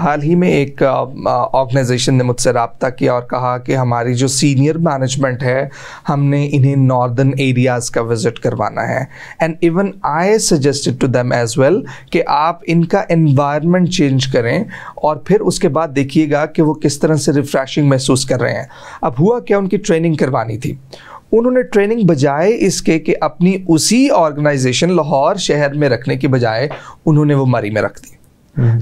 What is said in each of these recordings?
हाल ही में एक ऑर्गेनाइजेशन ने मुझसे रब्ता किया और कहा कि हमारी जो सीनियर मैनेजमेंट है हमने इन्हें नॉर्दर्न एरियाज़ का विज़िट करवाना है। And even I suggested to them as well कि आप इनका एनवायरनमेंट चेंज करें और फिर उसके बाद देखिएगा कि वो किस तरह से रिफ़्रेशिंग महसूस कर रहे हैं। अब हुआ क्या, उनकी ट्रेनिंग करवानी थी। उन्होंने ट्रेनिंग बजाय इसके कि अपनी उसी ऑर्गेनाइजेशन लाहौर शहर में रखने की बजाय उन्होंने वो मरी में रख दी।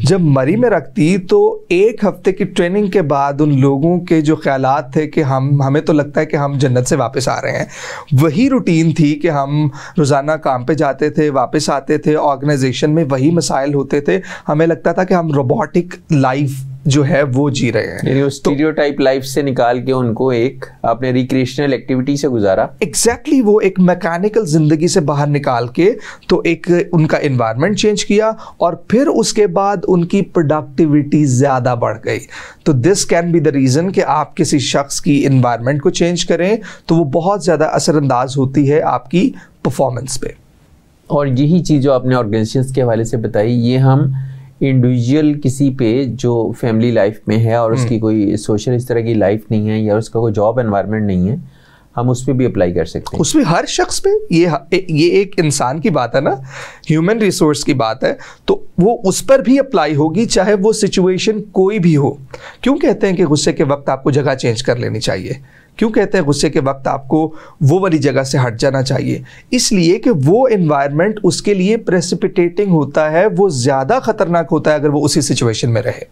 जब मरी में रखती तो एक हफ्ते की ट्रेनिंग के बाद उन लोगों के जो ख्यालात थे कि हमें तो लगता है कि हम जन्नत से वापस आ रहे हैं, वही रूटीन थी कि हम रोज़ाना काम पे जाते थे, वापस आते थे, ऑर्गेनाइजेशन में वही मसाइल होते थे, हमें लगता था कि हम रोबोटिक लाइफ जो है वो जी रहे हैं। यानी स्टीरियोटाइप लाइफ से निकाल के उनको एक अपने रिक्रिएशनल एक्टिविटी से गुजारा। एग्जैक्टली वो एक मैकेनिकल ज़िंदगी से बाहर निकाल के तो एक उनका एनवायरनमेंट चेंज किया और फिर उसके बाद उनकी प्रोडक्टिविटी ज़्यादा बढ़ गई। तो this can be the reason कि आप किसी शख्स की एनवायरनमेंट को चेंज करें तो वो बहुत ज़्यादा असरअंदाज होती है आपकी परफॉर्मेंस पे। और यही चीज़ जो आपने ऑर्गेनाइजेशंस के हवाले से बताई, ये हम इंडिविजुअल किसी पे जो फैमिली लाइफ में है और उसकी कोई सोशल इस तरह की लाइफ नहीं है या उसका कोई जॉब एनवायरनमेंट नहीं है, हम उस पर भी अप्लाई कर सकते हैं। उसमें हर शख्स पे ये एक इंसान की बात है ना, ह्यूमन रिसोर्स की बात है, तो वो उस पर भी अप्लाई होगी चाहे वो सिचुएशन कोई भी हो। क्यों कहते हैं कि गुस्से के वक्त आपको जगह चेंज कर लेनी चाहिए? क्यों कहते हैं गुस्से के वक्त आपको वो वाली जगह से हट जाना चाहिए? इसलिए कि वो एनवायरनमेंट उसके लिए प्रेसिपिटेटिंग होता है, वो ज़्यादा ख़तरनाक होता है अगर वो उसी सिचुएशन में रहे।